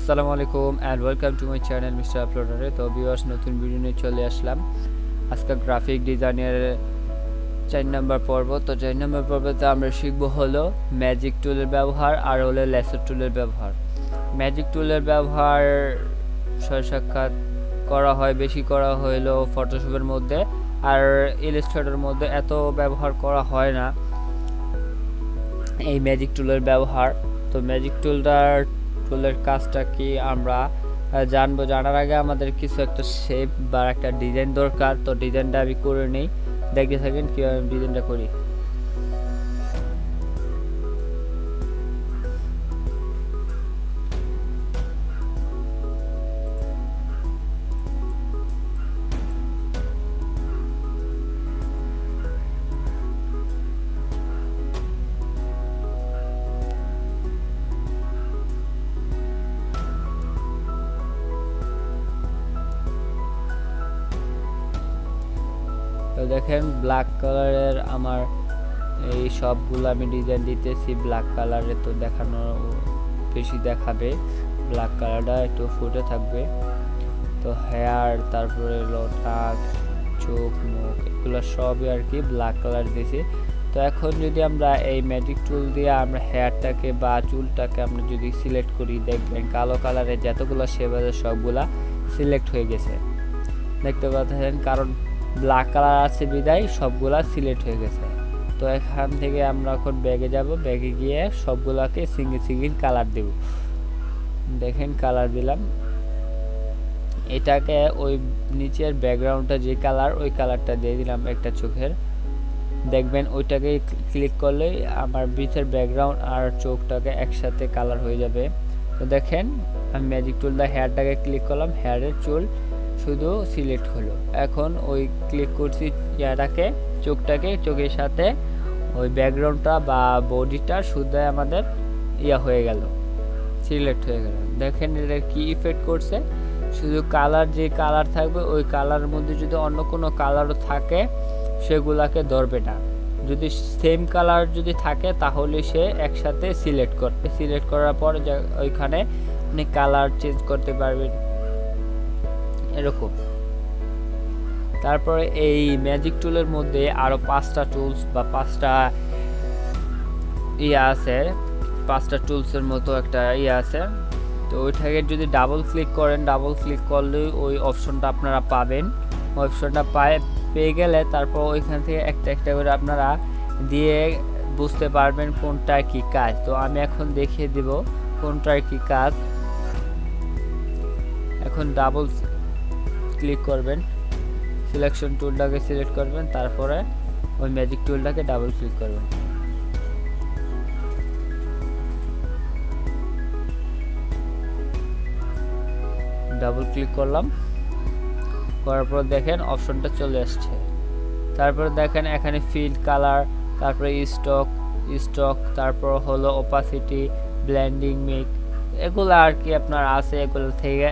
আসসালামু আলাইকুম and welcome to my channel mister আপলোডারে। তো ভিউয়ার্স, নতুন ভিডিও নিয়ে চলে আসলাম। আজকে গ্রাফিক ডিজাইনের 4 নম্বর পর্ব। তো 4 নম্বর পর্বতে আমরা শিখব হলো ম্যাজিক টুলের ব্যবহার আর হলো ল্যাসো টুলের ব্যবহার। ম্যাজিক টুলের ব্যবহার সাক্ষাৎ করা হয়, বেশি করা হলো ফটোশপের মধ্যে, আর ইলাস্ট্রেটরের মধ্যে এত ব্যবহার করা হয় না এই ম্যাজিক টুলের ব্যবহার। তো ম্যাজিক টুলের কাজটা কি আমরা জানবো। জানার আগে আমাদের কিছু একটা শেপ বা একটা ডিজাইন দরকার। তো ডিজাইনটা আমি করে নিই, দেখতে থাকেন কীভাবে আমি ডিজাইনটা করি। তো দেখেন ব্ল্যাক কালারের আমার এই সবগুলো আমি ডিজাইন দিতেছি ব্ল্যাক কালারে। তো দেখানো বেশি দেখাবে, ব্ল্যাক কালারটা একটু ফুটে থাকবে। তো হেয়ার, তারপরে নাক, চোখ, মুখ, এগুলো সবই আর কি ব্ল্যাক কালার দিয়েছি। তো এখন যদি আমরা এই ম্যাজিক টুল দিয়ে আমরা হেয়ারটাকে বা চুলটাকে আমরা যদি সিলেক্ট করি, দেখবেন কালো কালারের যতগুলো শেপ আছে সবগুলা সিলেক্ট হয়ে গেছে, দেখতে পাচ্ছেন। কারণ ব্ল্যাক কালার আছে বিদায় সবগুলা সিলেক্ট হয়ে গেছে। তো এখান থেকে আমরা এখন ব্যাগে যাব, ব্যাগে গিয়ে সবগুলাকে সিঙ্গেল সিঙ্গেল কালার দেব। দেখেন কালার দিলাম, এটাকে ওই নিচের ব্যাকগ্রাউন্ডটা যে কালার ওই কালারটা দিয়ে দিলাম একটা চোখের। দেখবেন ওইটাকে ক্লিক করলেই আমার ভিতরের ব্যাকগ্রাউন্ড আর চোখটাকে একসাথে কালার হয়ে যাবে। তো দেখেন আমি ম্যাজিক টুল দিয়ে হেয়ারটাকে ক্লিক করলাম, হেয়ারের চুল শুধু সিলেক্ট হলো। এখন ওই ক্লিক করছি ইয়াটাকে, চোখটাকে, চোখের সাথে ওই ব্যাকগ্রাউন্ডটা বা বডিটা শুধু আমাদের ইয়া হয়ে গেল, সিলেক্ট হয়ে গেল। দেখেন এটা কি ইফেক্ট করছে, শুধু কালার যে কালার থাকবে ওই কালারের মধ্যে যদি অন্য কোনো কালারও থাকে সেগুলাকে ধরবে না। যদি সেম কালার যদি থাকে তাহলে সে একসাথে সিলেক্ট করবে। সিলেক্ট করার পর ওইখানে আপনি কালার চেঞ্জ করতে পারবেন এরকম। তারপরে এই ম্যাজিক টুলের মধ্যে আরো 5টা টুলস বা 5টা ইয়া আছে, 5টা টুলসের মতো একটা ইয়া আছে। তো ওইটাকে যদি ডাবল ক্লিক করেন, ডাবল ক্লিক করলে ওই অপশনটা আপনারা পাবেন। অপশনটা পেয়ে গেলে তারপর ওইখান থেকে একটা একটা করে আপনারা দিয়ে বুঝতে পারবেন কোনটার কি কাজ। তো আমি এখন দেখিয়ে দিব কোনটার কি কাজ। এখন ডাবল ক্লিক করবেন, সিলেকশন টুলটাকে সিলেক্ট করবেন, তারপরে ওই ম্যাজিক টুলটাকে ডাবল ক্লিক করবেন। ডাবল ক্লিক করলাম, করার পর দেখেন অপশনটা চলে আসছে। তারপরে দেখেন এখানে ফিল্ড কালার, তারপরে স্টক, তারপর হলো ওপাসিটি, ব্লেন্ডিং, মেক, এগুলো আর কি আপনার আছে। এগুলো থেকে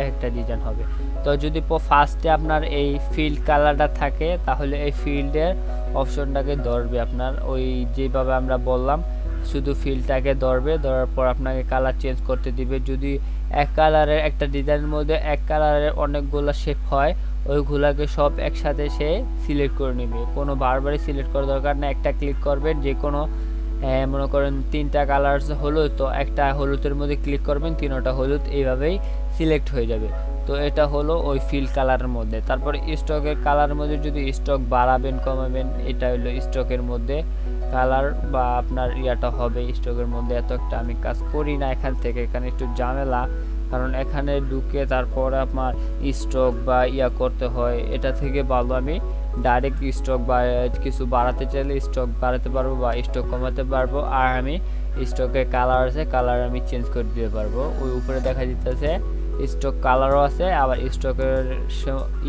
একটা ডিজাইন হবে। তো যদি ফার্স্টে আপনার এই ফিল্ড কালারটা থাকে তাহলে এই ফিল্ডের অপশনটাকে ধরবে আপনার, ওই যেভাবে আমরা বললাম শুধু ফিল্ডটাকে ধরবে, ধরার পর আপনাকে কালার চেঞ্জ করতে দিবে। যদি এক কালারের একটা ডিজাইনের মধ্যে এক কালারের অনেকগুলো শেপ হয়, ওইগুলাকে সব একসাথে সে সিলেক্ট করে নেবে। কোনো বারবারই সিলেক্ট করার দরকার না, একটা ক্লিক করবেন, যে কোনো মনে করেন 3টা কালার হলো, তো একটা হলুদের মধ্যে ক্লিক করবেন, 3টা হলুদ, এইভাবেই সিলেক্ট হয়ে যাবে। তো এটা হলো ওই ফিল কালারের মধ্যে। তারপরে স্টকের কালারের মধ্যে যদি স্টক বাড়াবেন কমাবেন, এটা হলো স্টকের মধ্যে কালার বা আপনার ইয়াটা হবে। স্টকের মধ্যে এত একটা আমি কাজ করি না এখান থেকে, এখানে একটু ঝামেলা, কারণ এখানে ঢুকে তারপর আপনার স্টক বা ইয়া করতে হয়। এটা থেকে ভালো আমি ডাইরেক্ট স্টক বা কিছু বাড়াতে চাইলে স্টক বাড়াতে পারবো বা স্টক কমাতে পারবো। আর আমি স্টকের কালার আছে, কালার আমি চেঞ্জ করে দিতে পারবো। ওই উপরে দেখা যেতেছে স্টক কালারও আছে, আবার স্টকের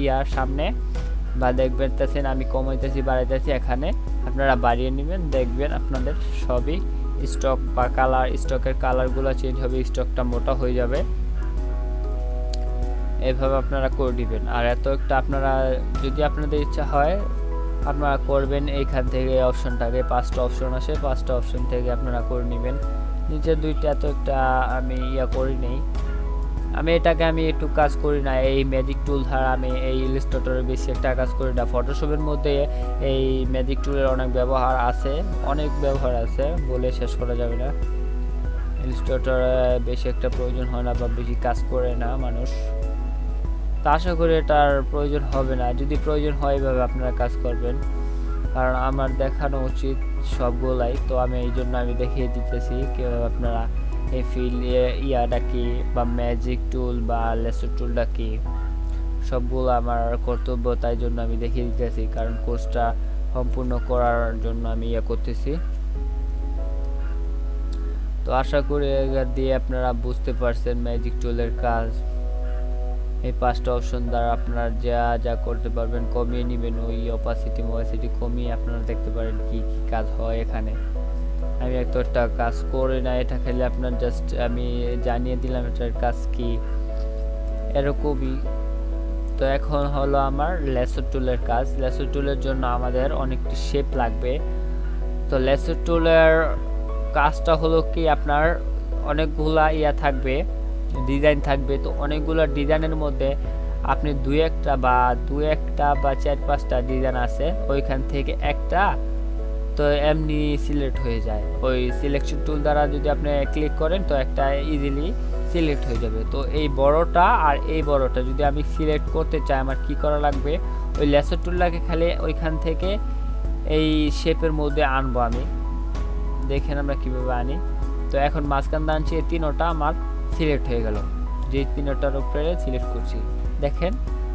ইয়ার সামনে বা দেখবেন আমি কমাইতেছি বাড়াইতেছি, এখানে আপনারা বাড়িয়ে নেবেন, দেখবেন আপনাদের সবই স্টক বা কালার, স্টকের কালারগুলো চেঞ্জ হবে, স্টকটা মোটা হয়ে যাবে। এভাবে আপনারা করে দিবেন। আর এত একটা আপনারা যদি আপনাদের ইচ্ছা হয় আপনারা করবেন এইখান থেকে অপশনটাকে, 5টা অপশন আসে, 5টা অপশন থেকে আপনারা করে নেবেন। নিচে দুইটা তো একটা আমি করি নেই, আমি এটাকে আমি একটু কাজ করি না। এই ম্যাজিক টুল দ্বারা আমি এই ইলাস্ট্রেটরে বেশি একটা কাজ করি না। ফটোশপের মধ্যে এই ম্যাজিক টুলের অনেক ব্যবহার আছে, বলে শেষ করা যাবে না। ইলাস্ট্রেটরে বেশি একটা প্রয়োজন হয় না বা বেশি কাজ করে না মানুষ, তা আশা করি এটার প্রয়োজন হবে না। যদি প্রয়োজন হয় এভাবে আপনারা কাজ করবেন, কারণ আমার দেখানো উচিত সবগুলাই, তো আমি এই জন্য আমি দেখিয়ে দিতেছি কীভাবে আপনারা এই ইয়াটা কি বা ম্যাজিক টুল বা লেসো টুলটা কি, সবগুলো আমার কর্তব্য, তাই জন্য আমি দেখিয়ে দিতেছি, কারণ কোর্সটা সম্পূর্ণ করার জন্য আমি করতেছি। তো আশা করি এর দিয়ে আপনারা বুঝতে পারছেন ম্যাজিক টুলের কাজ। এই 5টা অপশন দ্বারা আপনারা যা যা করতে পারবেন, কমিয়ে নেবেন ওই অপাসিটি কমিয়ে আপনারা দেখতে পারেন কি কি কাজ হয় এখানে। আমি একটা কাজ করি না, এটা খেলে আপনার জাস্ট আমি জানিয়ে দিলাম এটার কাজ কি, এরকমই। তো এখন হলো আমার লেসো টুলের কাজ। লেসো টুলের জন্য আমাদের অনেকটি শেপ লাগবে। তো লেসো টুলের কাজটা হলো কি, আপনার অনেকগুলা থাকবে, ডিজাইন থাকবে। তো অনেকগুলো ডিজাইনের মধ্যে আপনি দুই একটা বা 4-5টা ডিজাইন আছে, ওইখান থেকে একটা তো এমনি সিলেক্ট হয়ে যায়। ওই সিলেকশন টুল দ্বারা যদি আপনি ক্লিক করেন তো একটা ইজিলি সিলেক্ট হয়ে যাবে। তো এই বড়টা আর এই বড়টা যদি আমি সিলেক্ট করতে চাই, আমার কি করা লাগবে, ওই লেসো টুলটাকে খালি ওইখান থেকে এই শেপের মধ্যে আনবো আমি। দেখেন আমরা কিভাবে আনি। তো এখন মাঝখান দিয়ে আনছি, এই 3টা আমার সিলেক্ট হয়ে গেল, যে 3টার উপরে সিলেক্ট করছি। দেখেন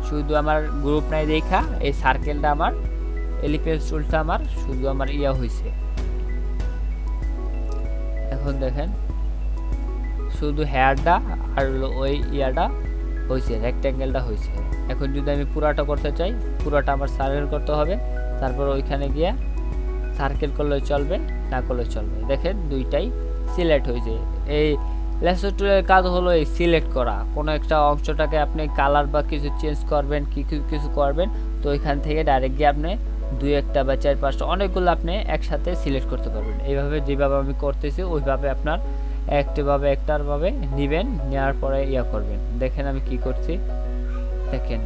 শুধু আমার গ্রুপ নাই দেখা এই সার্কেলটা আমার এলিপেন্স টুলটা আমার শুধু আমার হয়েছে। এখন দেখেন শুধু হেয়ারটা আর ওই হয়েছে, রেক্ট্যাঙ্গেলটা হয়েছে। এখন যদি আমি পুরাটা করতে চাই, পুরাটা আমার সার্কেল করতে হবে, তারপর ওইখানে গিয়ে সার্কেল করলে চলবে, না করলে চলবে। দেখেন দুইটাই সিলেক্ট হয়েছে। এই লেসো টুলের কাজ হলো এই সিলেক্ট করা। কোনো একটা অংশটাকে আপনি কালার বা কিছু চেঞ্জ করবেন, কিছু করবেন, তো ওইখান থেকে ডাইরেক্ট গিয়ে আপনি 2-1টা বা 4-5টা অনেকগুলো আপনি একসাথে সিলেক্ট করতে পারবেন। এইভাবে যেভাবে আমি করতেছি ওইভাবে আপনার একটারভাবে নেবেন, নেওয়ার পরে করবেন। দেখেন আমি কি করছি, দেখেন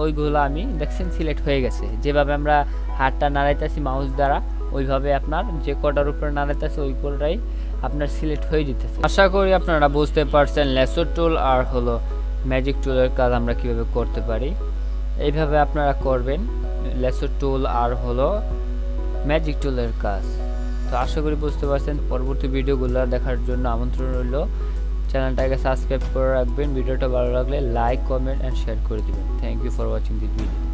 ওইগুলো আমি দেখছেন সিলেক্ট হয়ে গেছে। যেভাবে আমরা হাতটা নাড়াইতেছি মাউস দ্বারা, ওইভাবে আপনার যে কটার উপরে নাড়াইতেছে ওই কোটাই আপনার সিলেক্ট হয়ে যেতেছে। আশা করি আপনারা বুঝতে পারছেন লেসো টুল আর হলো ম্যাজিক টুলের কাজ আমরা কিভাবে করতে পারি। এইভাবে আপনারা করবেন লেসো টুল আর হলো ম্যাজিক টুলের কাজ। তো আশা করি বুঝতে পারছেন। পরবর্তী ভিডিওগুলো দেখার জন্য আমন্ত্রণ রইল। চ্যানেলটাকে সাবস্ক্রাইব করে রাখবেন। ভিডিওটা ভালো লাগলে লাইক, কমেন্ট অ্যান্ড শেয়ার করে দিবেন। Thank you for watching this video.